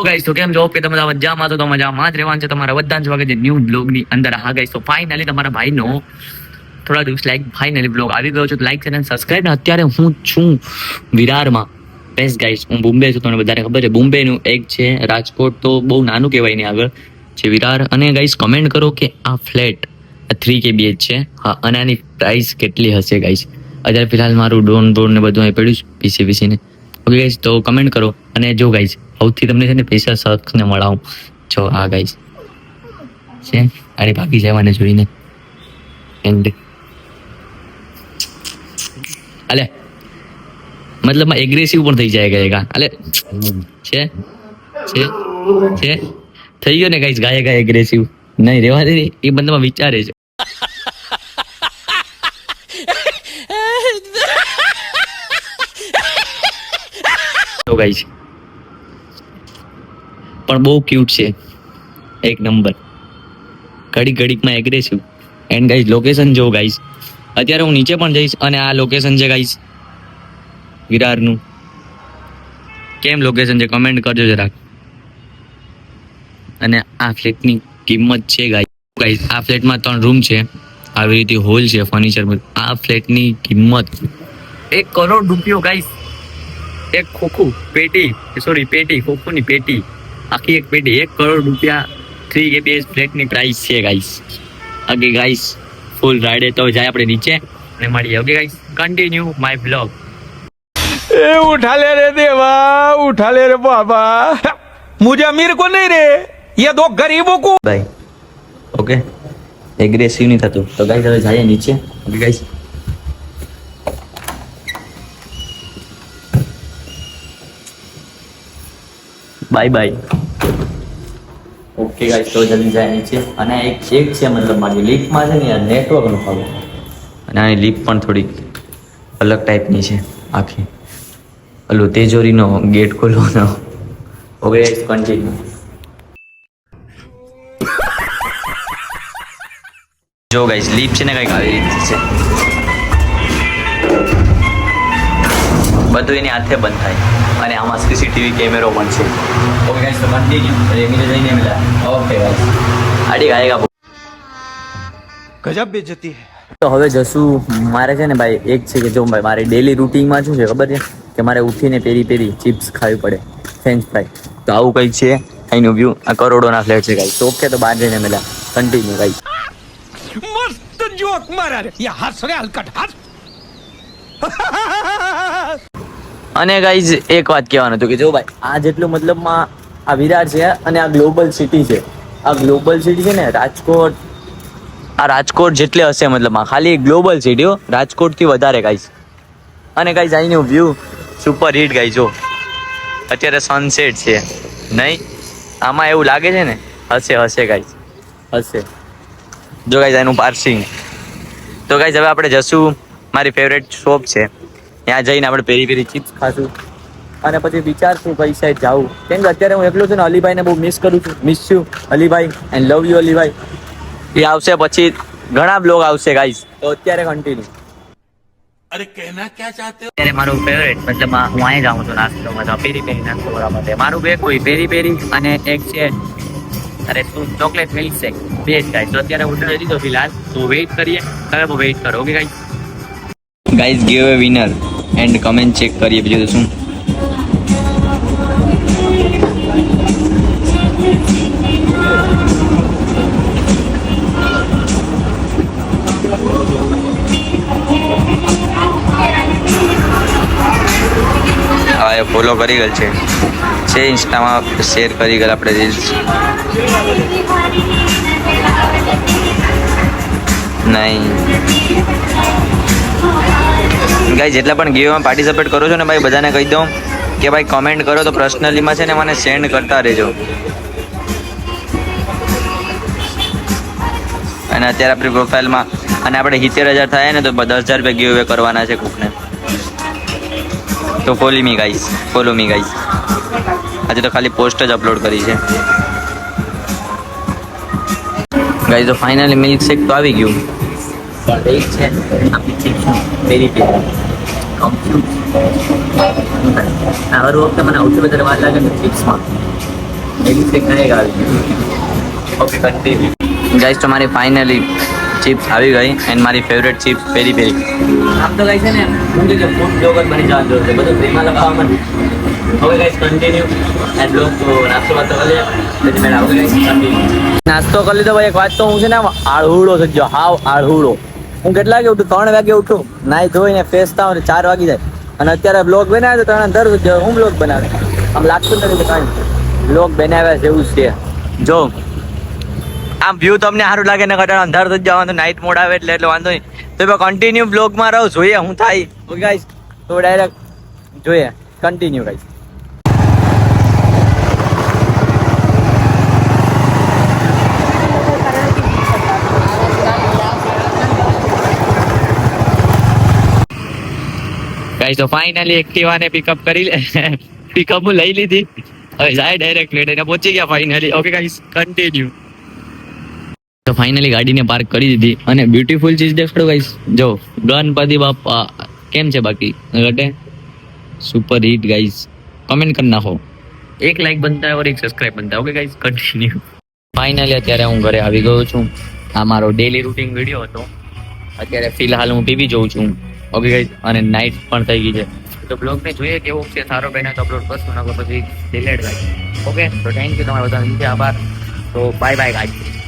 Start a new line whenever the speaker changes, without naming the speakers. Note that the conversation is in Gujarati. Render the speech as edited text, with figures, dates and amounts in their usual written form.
ગાઈસ તો કેમ જો કે તમે મજામાં તો મજામાં જ રહેવાનું છે તમારા બધા જ વખતે ન્યૂ બ્લોગ ની અંદર. હા ગાઈસ તો ફાઇનલી તમારા ભાઈનો થોડા દિવસ ફાઇનલી બ્લોગ આવી ગયો છે. તો લાઈક અને સબસ્ક્રાઇબ. અત્યારે હું છું વિરારમાં. બેસ ગાઈસ હું બોમ્બે છું, તમને બધાને ખબર છે. બોમ્બે નું એક છે, રાજકોટ તો બહુ નાનું કહેવાય ને આગળ છે વિરાર. અને ગાઈસ કમેન્ટ કરો કે આ ફ્લેટ 3 kbh છે, હા, અને આની પ્રાઇસ કેટલી હશે ગાઈસ. અત્યારે ફિલહાલ મારું ડોન ને બધું અહીં પડ્યું છે પીસી ને. ઓકે ગાઈસ તો કમેન્ટ કરો. અને જો ગાઈસ સૌથી તમને છે ને પૈસા શખ્સ ને મળાવું જો આ ગાઈસ છે અરે ભાગી જવાને જોઈને એન્ડ અલે મતલબ એગ્રેસિવ પણ થઈ જાય ગાયકા. અલે છે છે છે થઈ ગયો ને ગાઈસ ગાયકા એગ્રેસિવ નહીં રેવા દે એ બંદમાં વિચારે છે. તો ગાઈસ પણ બહુ ક્યુટ છે, એક નંબર. ઘડીકમાં એગ્રેસિવ. એન્ડ ગાઈસ લોકેશન જો ગાઈસ, અત્યારે હું નીચે પણ જઈશ અને આ લોકેશન છે ગાઈસ વિરારનું. કેમ લોકેશન છે કમેન્ટ કરજો જરાક. અને આ ફ્લેટની કિંમત છે ગાઈસ, આ ફ્લેટમાં 3 રૂમ છે, આવી રીતે હોલ છે, ફર્નિચર. આ ફ્લેટની કિંમત 1 કરોડ રૂપિયો ગાઈસ. એક ખોખું પેટી ખોખુની પેટી, આખી એક પેટી 1 કરોડ રૂપિયા 3 kbh ફ્લેટની પ્રાઇસ છે ગાઈસ. ઓકે ગાઈસ ફૂલ રાઈડે તો જાય આપણે નીચે અને મળીએ. Okay guys continue my blog.
ए उठा ले रे देवा, उठा ले रे बाबा, मुझे अमीर को नहीं रे, ये दो गरीबों को.
ભાઈ ઓકે એગ્રેસિવ નહીં થતું. તો ગાઈસ હવે જઈએ નીચે. Okay guys bye bye. Okay guys તો જલ્દી જાય નીચે. અને એક છે મતલબ મારી લિફ્ટમાં છે ને યાર નેટવર્ક નો પ્રોબ્લેમ, અને આની લિફ્ટ પણ થોડીક અલગ ટાઈપની છે આખી. ઓલું તેજોરીનો ગેટ ખોલવાનો. Okay guys continue. જો ગાઈસ લિફ્ટ છે ને કંઈક આવી રીતે છે, બધું એની હાથે બંધ થાય અને આમાં સીસીટીવી કેમેરો પણ છે. ઓકે ગાઈસ તો કન્ટિન્યુ એમીને જઈને મિલા. ઓકે ગાઈસ આડી ગાયગા
गजब बेइज्जती है.
તો હવે જશું. મારે છે ને ભાઈ એક છે કે જો ભાઈ મારી ડેલી રૂટીનમાં શું છે ખબર છે કે મારે ઉઠીને પેરી ચિપ્સ ખાવી પડે, ફ્રેન્ચ ફ્રાય. તો આવું કંઈક છે અહીંનું વ્યૂ. આ કરોડોના ફ્લેટ છે ગાઈસ. ઓકે તો બહાર જઈને મિલા. Continue guys.
मस्त जोक मारा रे, ये हंस रे हलकट हंस.
અને ગાઈઝ એક વાત કહેવાનું હતું કે જો ભાઈ આ જેટલું મતલબમાં આ વિરાર છે અને આ ગ્લોબલ સિટી છે. આ ગ્લોબલ સિટી છે ને રાજકોટ, આ રાજકોટ જેટલે હશે મતલબમાં ખાલી ગ્લોબલ સિટી રાજકોટથી વધારે ગાઈઝ. અને ગાઈઝ અહીંનું વ્યૂ સુપર હિટ ગાઈઝ. જો અત્યારે સનસેટ છે નહીં, આમાં એવું લાગે છે ને હશે ગાઈઝ હશે. જો ગાઈઝ એનું પાર્સિંગ. તો ગાઈઝ હવે આપણે જશું મારી ફેવરેટ શોપ છે, ત્યાં જઈને આપણે પેરી ચિપ્સ ખાશું અને પછી વિચારશું કઈ સાઈડ જાવું. કેમ કે અત્યારે હું એકલો છું ને, અલીભાઈને બહુ મિસ કરું છું. Miss you Alibhai and love you Alibhai. એ આવશે પછી ઘણા બ્લોગ આવશે ગાઈઝ. તો અત્યારે કન્ટિન્યુ.
अरे कहना क्या चाहते हो?
અત્યારે મારું ફેવરેટ મતલબ હું અહીં જાઉં છું નાસ્તો કરવા, પેરી નાસ્તો કરવા માટે. મારું બે કોઈ પેરી અને એક છે અરે શું ચોકલેટ મિલ્ક શેક, બે જ ગાઈઝ. તો અત્યારે ઓર્ડર દીધો ફિલહાલ, તો વેઇટ કરીએ. હવે વેઇટ કરો. Okay guys give a winner and comment check કરીએ બીજું તો શું. હા એ ફોલો કરી ગયેલ છે ઇન્સ્ટામાં શેર કરી ગયેલ આપણે રીલ્સ. નહીં ગાઈઝ જેટલા પણ ગેમમાં પાર્ટિસિપેટ કરો છો ને ભાઈ બધાને કહી દઉં કે ભાઈ કમેન્ટ કરો તો પર્સનલીમાં છે ને મને સેન્ડ કરતા રહેજો. અને અત્યારે આપણી પ્રોફાઇલમાં અને આપણે 70,000 થાય ને તો 10,000 રૂપિયા ગીવ અવે કરવાના છે કોકને. તો ફોલો મી ગાઈઝ. આજે તો ખાલી પોસ્ટ જ અપલોડ કરી છે ગાઈઝ. તો ફાઇનલી મિલ્ક શેક તો આવી ગયું. પણ એક છે આપણી ચિપ્સનું પેરી હર વખતે મને સૌથી વધારે વાર લાગે છે ચિપ્સમાં. इसे खाएगा ओके कंटिन्यू गाइस तो हमारी फाइनली चिप्स આવી ગઈ એન્ડ મારી ફેવરેટ ચિપ્સ પેરી પેરી આમ તો ગાઈસ છે ને હું કે ફૂડ બ્લોગર બની જવાનું છે બધું પ્રેમા લગાવવા મને હવે ગાઈસ કન્ટિન્યુ એન્ડ બ્લોગ તો નાસ્તો વાતો કરી લે પછી મેં આવું ગાઈસ કન્ટિન્યુ નાસ્તો કરી લીધો ભાઈ એક વાત તો હું છે ને આળહુડો થઈ ગયો હાવ આળહુડો હું કેટલા વાગે ઉઠું 3 વાગે ઉઠું નાઈ ધોઈને ફ્રેશ થાવ ને 4 વાગી જાય અને અત્યારે બ્લોગ બનાવ્યો તો 3:30 હું બ્લોગ બનાવે આમ લાગતું નથી કે કાંઈ બ્લોગ બનાવ્યા જેવું છે જો આમ વ્યૂ તમને સારું લાગે ને કટાણ અંધાર થઈ જવાનું નાઇટ મોડ આવે એટલે વાંધો નહીં તો કન્ટિન્યુ બ્લોગમાં રહો જોઈએ હું થાય ઓકે ગાઈસ તો ડાયરેક્ટ જોઈએ કન્ટિન્યુ ગાઈસ ગાઈસ તો ફાઇનલી એક્ટિવાને પિકઅપ કરી લે પિકઅપ હું લઈ લીધી હવે જાય ડાયરેક્ટ લેટ પહોંચી ગયા ફાઇનલી ઓકે ગાઈસ કન્ટિન્યુ તો ફાઇનલી ગાડીને પાર્ક કરી દીધી અને બ્યુટીફુલ ચીજ દેખાડો ગાઈસ જો ગણપતિ બાપા કેમ છે બાકી ઘટે સુપર હિટ ગાઈસ કમેન્ટ કરી નાખો એક લાઈક બનતા और एक સબસ્ક્રાઇબ બનતા ઓકે ગાઈસ કન્ટિન્યુ ફાઇનલી અત્યારે હું ઘરે આવી ગયો છું આ મારો ડેલી રૂટીન વિડીયો હતો અત્યારે ફિલહાલ હું ટીવી જોઉં છું ઓકે ગાઈસ અને નાઇટ પણ થઈ ગઈ છે તો બ્લોગને જોઈએ કેવો છે સારો બને તો અપલોડ કરશું નકર પછી ડિલેટ થાય ઓકે તો થેન્ક યુ તમારા બધાનો આભાર તો બાય બાય ગાઈસ